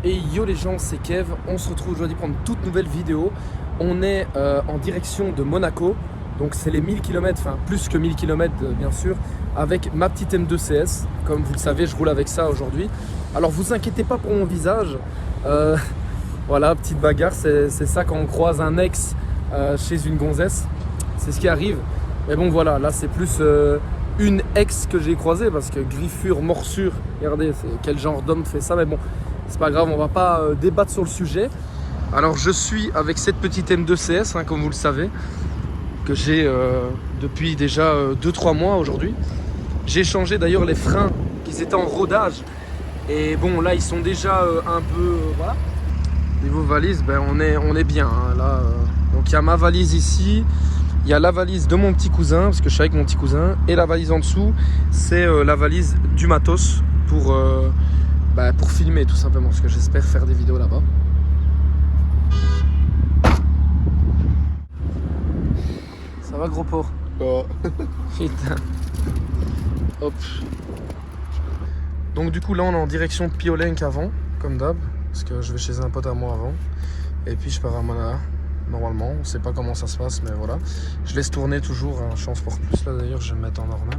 Et yo les gens, c'est Kev, on se retrouve aujourd'hui pour une toute nouvelle vidéo. On est en direction de Monaco, donc c'est les 1000 km, enfin plus que 1000 km bien sûr, avec ma petite M2 CS. Comme vous le savez, je roule avec ça aujourd'hui. Alors vous inquiétez pas pour mon visage, voilà, petite bagarre, c'est ça quand on croise un ex chez une gonzesse, c'est ce qui arrive. Mais bon voilà, là c'est plus une ex que j'ai croisée parce que griffure, morsure, regardez, quel genre d'homme fait ça, mais bon. C'est pas grave, on va pas débattre sur le sujet. Alors je suis avec cette petite M2 CS, hein, comme vous le savez, que j'ai depuis déjà 2-3 mois aujourd'hui. J'ai changé d'ailleurs les freins qui étaient en rodage. Et bon là ils sont déjà un peu... voilà. Niveau valise, ben, on est bien. Hein, là, donc il y a ma valise ici. Il y a la valise de mon petit cousin, parce que je suis avec mon petit cousin. Et la valise en dessous, c'est la valise du matos pour filmer tout simplement, parce que j'espère faire des vidéos là-bas. Ça va gros porc? Oh. Putain. Hop. Donc du coup là on est en direction de Piolenc avant, comme d'hab, parce que je vais chez un pote à moi avant. Et puis je pars à Mana, normalement, on sait pas comment ça se passe, mais voilà. Je laisse tourner toujours, hein. Je suis en Sport Plus là d'ailleurs, je vais me mettre en normal.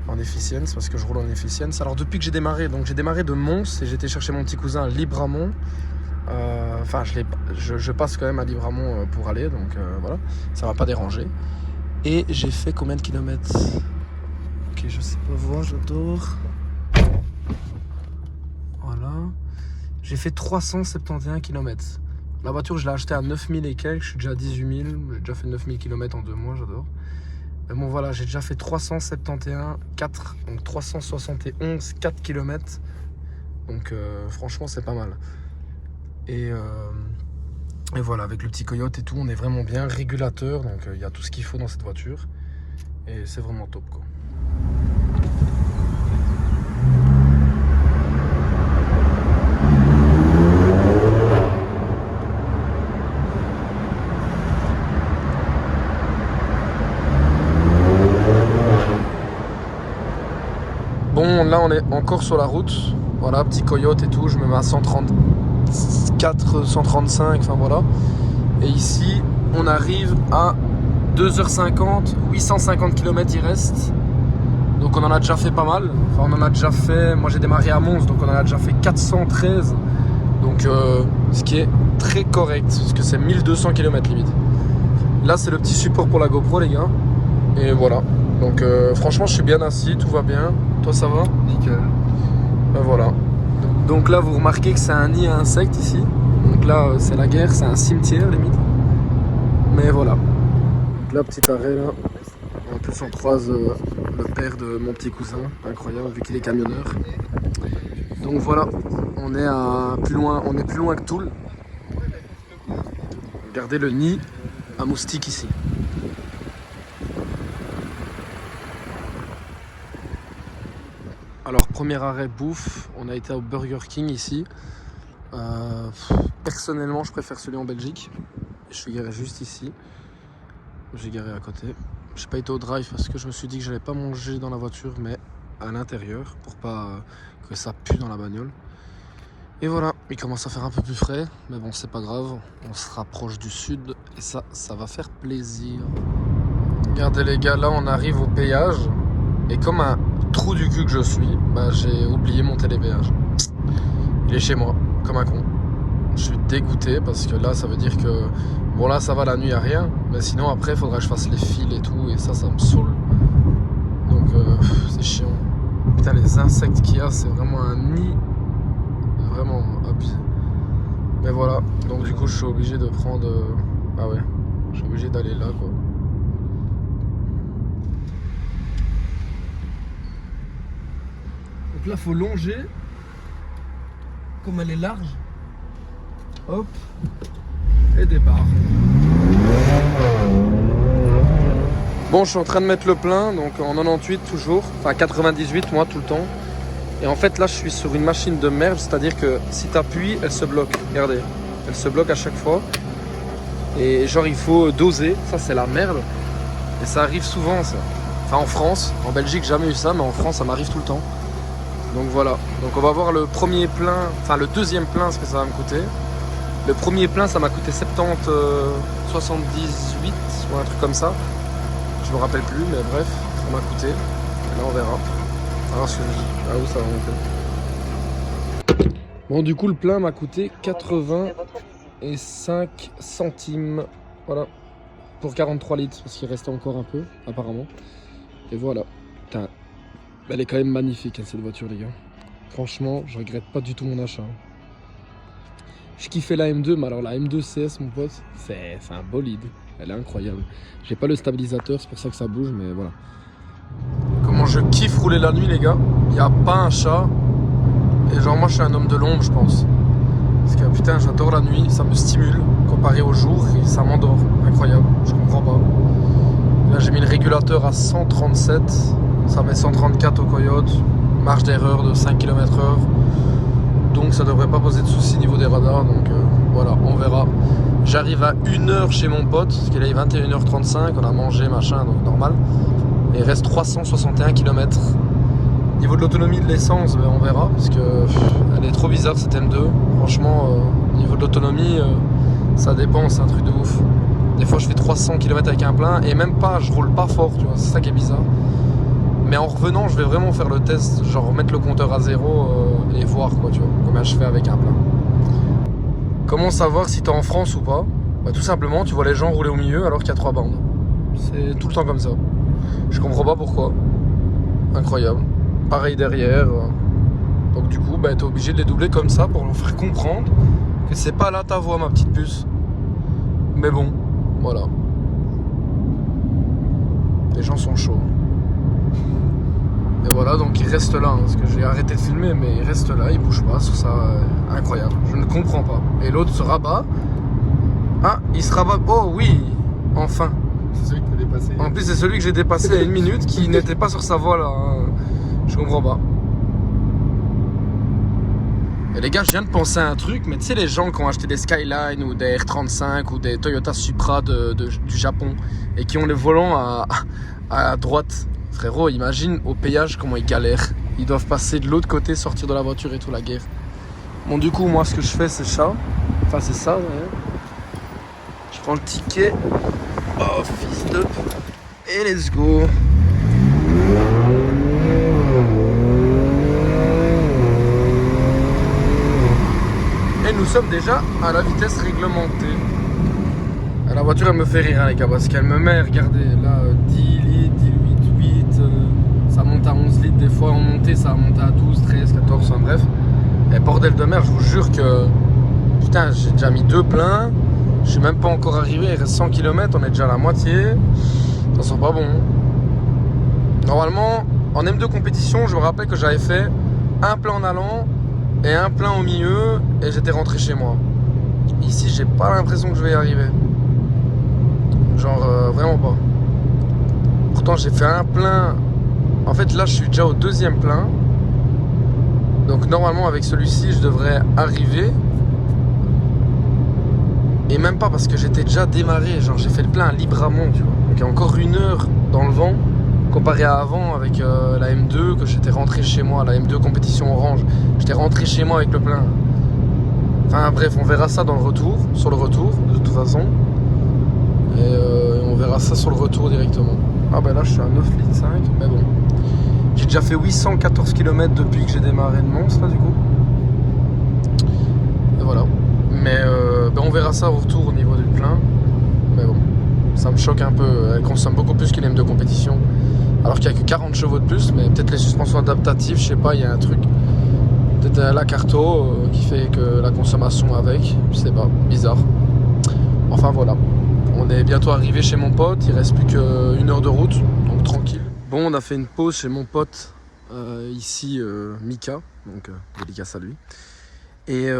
En efficience, parce que je roule en efficience. Alors depuis que j'ai démarré, donc j'ai démarré de Mons et j'étais chercher mon petit cousin à Libramont. Enfin je passe quand même à Libramont pour aller, donc voilà, ça va pas déranger. Et j'ai fait combien de kilomètres? Ok, je sais pas voir, j'adore. Voilà. J'ai fait 371 km. La voiture je l'ai achetée à 9000 et quelques, je suis déjà à 18 000, j'ai déjà fait 9000 km en 2 mois, j'adore. Mais bon voilà, j'ai déjà fait 371, 4, donc 371, 4 km. Donc franchement c'est pas mal. Et voilà, avec le petit Coyote et tout, on est vraiment bien. Régulateur, donc il y a tout ce qu'il faut dans cette voiture. Et c'est vraiment top quoi. Bon, là on est encore sur la route. Voilà, petit Coyote et tout, je me mets à 134, 135, enfin voilà. Et ici, on arrive à 2h50, 850 km il reste. Donc on en a déjà fait pas mal. Enfin, on en a déjà fait, moi j'ai démarré à Mons, donc on en a déjà fait 413. Donc ce qui est très correct, parce que c'est 1200 km limite. Là c'est le petit support pour la GoPro les gars. Et voilà. Donc franchement je suis bien assis, tout va bien. Toi ça va? Nickel. Ben voilà. Donc là vous remarquez que c'est un nid à insectes ici. Donc là c'est la guerre, c'est un cimetière limite. Mais voilà. Donc là petit arrêt là. En plus on croise le père de mon petit cousin, incroyable vu qu'il est camionneur. Donc voilà, on est plus loin que Toul. Regardez le nid à moustiques ici. Alors premier arrêt bouffe, on a été au Burger King ici. Personnellement je préfère celui en Belgique. Je suis garé juste ici. J'ai garé à côté. J'ai pas été au drive parce que je me suis dit que j'allais pas manger dans la voiture mais à l'intérieur pour pas que ça pue dans la bagnole. Et voilà, il commence à faire un peu plus frais, mais bon c'est pas grave, on se rapproche du sud et ça va faire plaisir. Regardez les gars, là on arrive au péage et comme un trou du cul que je suis, j'ai oublié mon télépéage. Il est chez moi, comme un con. Je suis dégoûté parce que là ça veut dire que, bon là ça va la nuit y a rien, mais sinon après il faudra que je fasse les fils et tout et ça me saoule. Donc c'est chiant. Putain les insectes qu'il y a, c'est vraiment un nid. Vraiment abusé. Mais voilà, donc du coup je suis obligé de prendre... Ah ouais, je suis obligé d'aller là quoi. Donc là faut longer. Comme elle est large. Hop. Et départ. Bon je suis en train de mettre le plein, donc en 98 toujours. Enfin 98 moi tout le temps. Et en fait là je suis sur une machine de merde, c'est-à-dire que si tu appuies, elle se bloque. Regardez, elle se bloque à chaque fois. Et genre il faut doser, ça c'est la merde. Et ça arrive souvent ça. Enfin en France, en Belgique jamais eu ça, mais en France ça m'arrive tout le temps. Donc voilà, donc on va voir le premier plein, enfin le deuxième plein, ce que ça va me coûter. Le premier plein, ça m'a coûté 78 ou un truc comme ça. Je me rappelle plus, mais bref, ça m'a coûté. Et là, on verra. Alors, où ça va monter. Bon, du coup, le plein m'a coûté 85 centimes. Voilà. Pour 43 litres, parce qu'il restait encore un peu, apparemment. Et voilà. Putain, elle est quand même magnifique, hein, cette voiture, les gars. Franchement, je regrette pas du tout mon achat. Je kiffais la M2, mais alors la M2 CS, mon pote, c'est un bolide. Elle est incroyable. J'ai pas le stabilisateur, c'est pour ça que ça bouge, mais voilà. Comment je kiffe rouler la nuit, les gars. Il n'y a pas un chat. Et genre, moi, je suis un homme de l'ombre, je pense. Parce que putain, j'adore la nuit, ça me stimule comparé au jour et ça m'endort. Incroyable, je comprends pas. Là, j'ai mis le régulateur à 137. Ça met 134 au Coyote. Marge d'erreur de 5 km/h. Donc ça devrait pas poser de soucis niveau des radars. Donc voilà, on verra. J'arrive à 1h chez mon pote, parce qu'il est 21h35, on a mangé, machin, donc normal. Et il reste 361 km. Niveau de l'autonomie de l'essence, ben, on verra, parce que elle est trop bizarre cette M2. Franchement, niveau de l'autonomie, ça dépend, c'est un truc de ouf. Des fois je fais 300 km avec un plein, et même pas, je roule pas fort, tu vois, c'est ça qui est bizarre. Mais en revenant, je vais vraiment faire le test, genre remettre le compteur à zéro et voir quoi, tu vois, combien je fais avec un plein. Comment savoir si t'es en France ou pas? Bah, tout simplement, tu vois les gens rouler au milieu alors qu'il y a 3 bandes. C'est tout le temps comme ça. Je comprends pas pourquoi. Incroyable. Pareil derrière. Donc du coup, bah, t'es obligé de les doubler comme ça pour leur faire comprendre que c'est pas là ta voie, ma petite puce. Mais bon, voilà. Les gens sont chauds. Et voilà, donc il reste là, hein, parce que j'ai arrêté de filmer, mais il reste là, il bouge pas, sur ça, incroyable, je ne comprends pas. Et l'autre se rabat. Ah, il se rabat, oh oui, enfin. C'est celui que t'as dépassé. En plus, c'est celui que j'ai dépassé il y a 1 minute, qui n'était pas sur sa voie là, hein. Je comprends pas. Et les gars, je viens de penser à un truc, mais tu sais les gens qui ont acheté des Skyline ou des R35 ou des Toyota Supra du Japon, et qui ont les volants à droite. Frérot, imagine au péage comment ils galèrent. Ils doivent passer de l'autre côté, sortir de la voiture et tout, la guerre. Bon, du coup, moi, ce que je fais, c'est ça. Enfin, c'est ça, ouais. Je prends le ticket. Oh, fist up. Et let's go. Et nous sommes déjà à la vitesse réglementée. La voiture, elle me fait rire, hein, les gars, parce qu'elle me met, regardez, là, 10 litres, 18, 8, ça monte à 11 litres, des fois en montée, ça a monté à 12, 13, 14, enfin bref. Et bordel de mer, je vous jure que, putain, j'ai déjà mis 2 pleins, je suis même pas encore arrivé, il reste 100 km, on est déjà à la moitié, ça sent pas bon. Normalement, en M2 compétition, je me rappelle que j'avais fait un plein en allant et un plein au milieu, et j'étais rentré chez moi. Ici, j'ai pas l'impression que je vais y arriver. Genre vraiment pas. Pourtant j'ai fait un plein. En fait là je suis déjà au 2e plein. Donc normalement avec celui-ci je devrais arriver. Et même pas parce que j'étais déjà démarré. Genre j'ai fait le plein à Libramont, tu vois. Donc il y a encore 1 heure dans le vent. Comparé à avant avec la M2 que j'étais rentré chez moi. La M2 compétition orange. J'étais rentré chez moi avec le plein. Enfin bref, on verra ça dans le retour. Sur le retour de toute façon. Et on verra ça sur le retour directement. Ah bah là je suis à 9 litres 5, mais bon. J'ai déjà fait 814 km depuis que j'ai démarré de Mons là du coup. Et voilà. Mais bah, on verra ça au retour au niveau du plein. Mais bon, ça me choque un peu. Elle consomme beaucoup plus qu'une M2 compétition. Alors qu'il n'y a que 40 chevaux de plus, mais peut-être les suspensions adaptatives, je sais pas, il y a un truc. Peut-être la carto qui fait que la consommation avec, je sais pas, bizarre. Enfin voilà. On est bientôt arrivé chez mon pote, il reste plus qu'1 heure de route, donc tranquille. Bon, on a fait une pause chez mon pote, ici, Mika, donc dédicace à lui. Et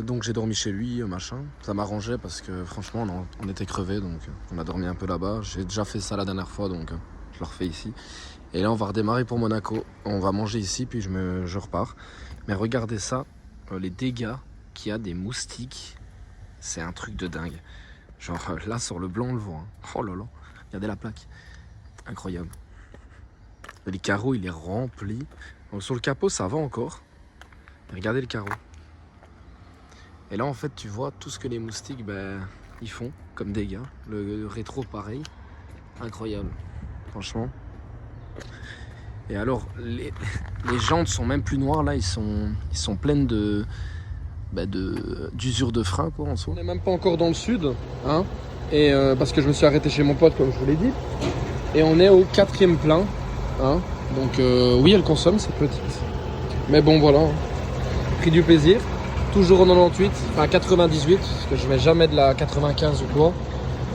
donc j'ai dormi chez lui, machin. Ça m'arrangeait parce que franchement, on était crevés, donc on a dormi un peu là-bas. J'ai déjà fait ça la dernière fois, donc je le refais ici. Et là, on va redémarrer pour Monaco. On va manger ici, puis je repars. Mais regardez ça, les dégâts qu'il y a des moustiques, c'est un truc de dingue. Genre là sur le blanc on le voit, hein. Oh là là, regardez la plaque, incroyable. Les carreaux il est rempli, Donc sur le capot, ça va encore. Regardez le carreau. Et là, en fait, tu vois tout ce que les moustiques, ils font comme dégâts. Le rétro, pareil. Incroyable, franchement. Et alors, les jantes sont même plus noires. Là, ils sont pleines d'usure de frein, quoi, en soi. On n'est même pas encore dans le sud, hein. Et parce que je me suis arrêté chez mon pote, comme je vous l'ai dit. Et on est au 4e plein, hein. Donc, oui, elle consomme, cette petite. Mais bon, voilà. Pris du plaisir. Toujours en 98, enfin 98, parce que je mets jamais de la 95 ou quoi,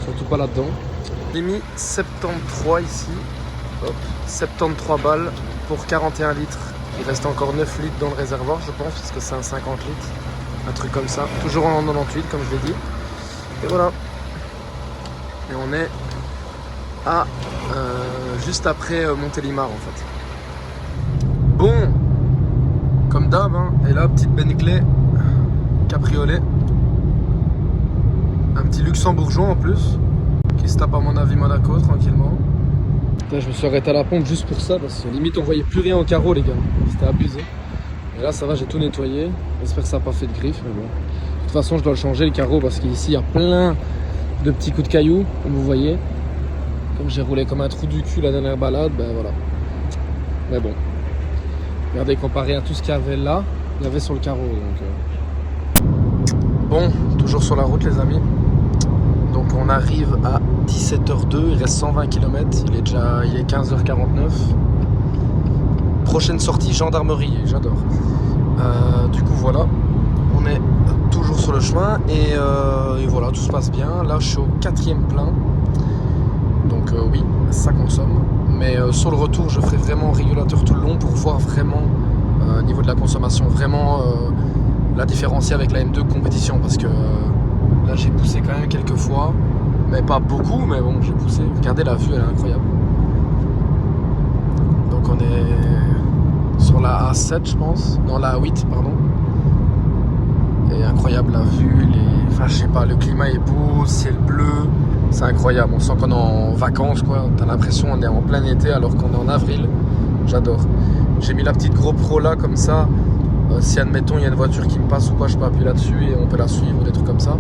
surtout pas là-dedans. J'ai mis 73 ici, hop, 73 balles pour 41 litres. Il reste encore 9 litres dans le réservoir, je pense, parce que c'est un 50 litres, un truc comme ça. Toujours en 98, comme je l'ai dit. Et voilà. Et on est à juste après Montélimar, en fait. Bon, comme d'hab, hein, et là, petite Bentley. Cabriolet, un petit luxembourgeois en plus, qui se tape à mon avis Monaco tranquillement. Là, je me suis arrêté à la pompe juste pour ça, parce que limite on voyait plus rien au carreau les gars, c'était abusé. Et là ça va, j'ai tout nettoyé, j'espère que ça n'a pas fait de griffes, mais bon. De toute façon je dois le changer le carreau, parce qu'ici il y a plein de petits coups de cailloux, comme vous voyez. Comme j'ai roulé comme un trou du cul la dernière balade, voilà. Mais bon, regardez, comparé à tout ce qu'il y avait là, il y avait sur le carreau, donc... Bon, toujours sur la route les amis. Donc on arrive à 17h02, il reste 120 km, il est 15h49. Prochaine sortie, gendarmerie, j'adore. Du coup voilà, on est toujours sur le chemin et voilà, tout se passe bien. Là je suis au 4e plein. Donc oui, ça consomme. Mais sur le retour, je ferai vraiment régulateur tout le long pour voir vraiment, au niveau de la consommation, vraiment... la différencier avec la M2 compétition, parce que là j'ai poussé quand même quelques fois, mais pas beaucoup, mais bon j'ai poussé. Regardez la vue, elle est incroyable. Donc on est sur la A7 je pense, non la A8 pardon. Et incroyable la vue, enfin je sais pas, le climat est beau, ciel bleu, c'est incroyable. On sent qu'on est en vacances quoi, t'as l'impression qu'on est en plein été alors qu'on est en avril. J'adore. J'ai mis la petite GoPro là comme ça. Si admettons il y a une voiture qui me passe ou quoi, je peux appuyer là-dessus et on peut la suivre ou des trucs comme ça.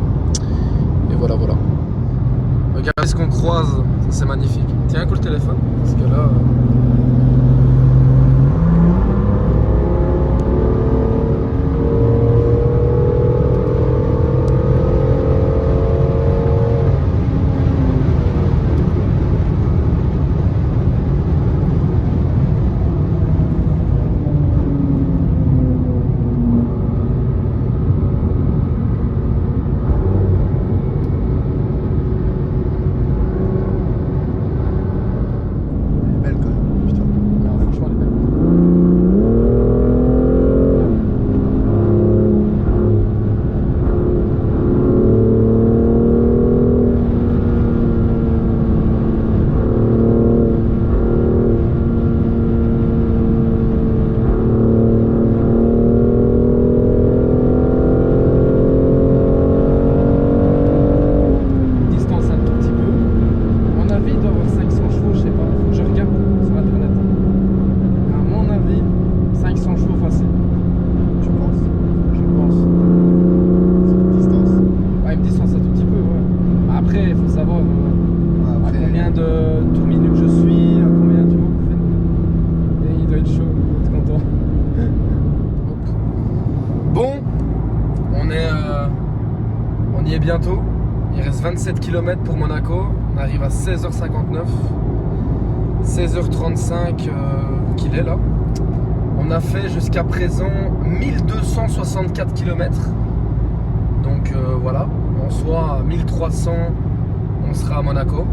Et voilà. Regardez ce qu'on croise, ça c'est magnifique. Tiens un coup le téléphone, parce que là... y est bientôt. Il reste 27 km pour Monaco. On arrive à 16h59. 16h35 qu'il est là. On a fait jusqu'à présent 1264 km. Donc voilà, en soi à 1300 on sera à Monaco.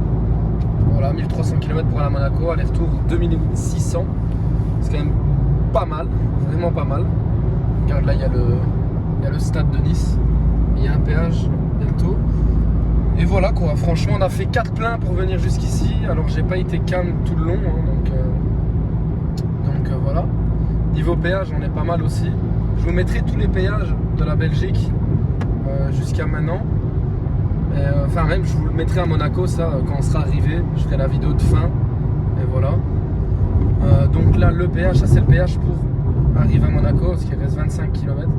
Voilà, 1300 km pour aller à Monaco, aller-retour 2600. C'est quand même pas mal, vraiment pas mal. Regarde là, il y a le stade de Nice. Il y a un péage bientôt. Et voilà quoi, franchement on a fait 4 pleins pour venir jusqu'ici. Alors j'ai pas été calme tout le long, hein, donc voilà. Niveau péage on est pas mal aussi. Je vous mettrai tous les péages de la Belgique jusqu'à maintenant. Enfin même je vous le mettrai à Monaco, ça quand on sera arrivé. Je ferai la vidéo de fin. Et voilà. Donc là le péage, ça c'est le péage pour arrive à Monaco parce qu'il reste 25 km.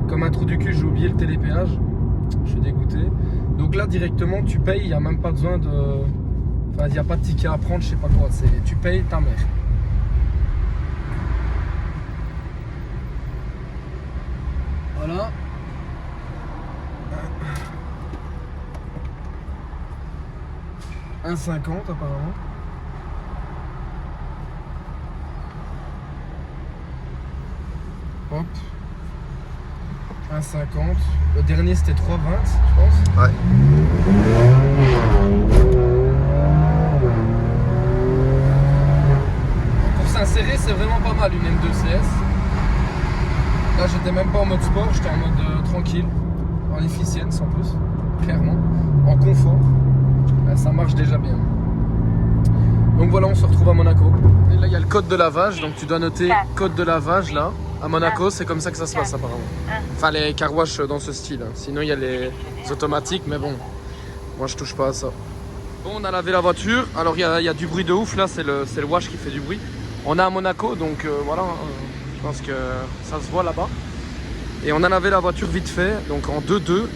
Comme un trou du cul, j'ai oublié le télépéage. Je suis dégoûté. Donc là directement tu payes, il n'y a même pas besoin de... Enfin il n'y a pas de ticket à prendre, je sais pas quoi. Tu payes ta mère. Voilà. « 1,50 apparemment. Hop. 1,50. Le dernier c'était 3,20 je pense. Ouais. Pour s'insérer c'est vraiment pas mal une M2 CS. Là j'étais même pas en mode sport, j'étais en mode tranquille, en efficience en plus, clairement, en confort. Là, ça marche déjà bien. Donc voilà, on se retrouve à Monaco. Et là il y a le code de lavage, donc tu dois noter code de lavage là. À Monaco, c'est comme ça que ça se passe apparemment. Enfin les car wash dans ce style. Sinon il y a les automatiques, mais bon, moi je touche pas à ça. Bon, on a lavé la voiture. Alors il y a du bruit de ouf là, c'est le wash qui fait du bruit. On est à Monaco, donc voilà, je pense que ça se voit là-bas. Et on a lavé la voiture vite fait, donc en 2-2.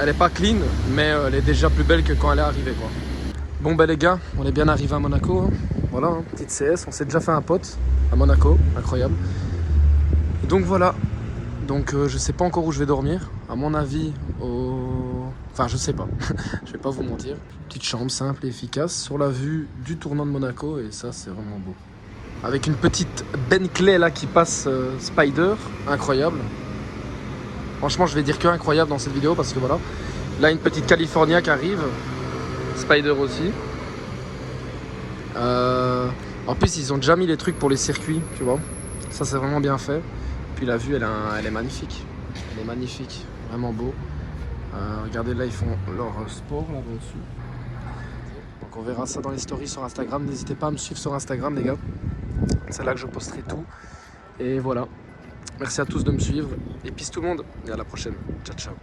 Elle est pas clean, mais elle est déjà plus belle que quand elle est arrivée quoi. Bon ben les gars, on est bien arrivé à Monaco. Hein. Voilà, hein, petite CS, on s'est déjà fait un pote à Monaco, incroyable. Donc voilà, donc je sais pas encore où je vais dormir, à mon avis, enfin je sais pas, je vais pas vous mentir. Petite chambre simple et efficace sur la vue du tournant de Monaco et ça c'est vraiment beau. Avec une petite Bentley là qui passe Spider, incroyable. Franchement je vais dire que incroyable dans cette vidéo parce que voilà, là une petite California qui arrive, Spider aussi. En plus ils ont déjà mis les trucs pour les circuits, tu vois, ça c'est vraiment bien fait. Puis la vue elle est magnifique, elle est magnifique, vraiment beau. Regardez là ils font leur sport là-bas dessus. Donc on verra ça dans les stories sur Instagram, n'hésitez pas à me suivre sur Instagram les gars. C'est là que je posterai tout. Et voilà, merci à tous de me suivre et peace tout le monde et à la prochaine, ciao ciao.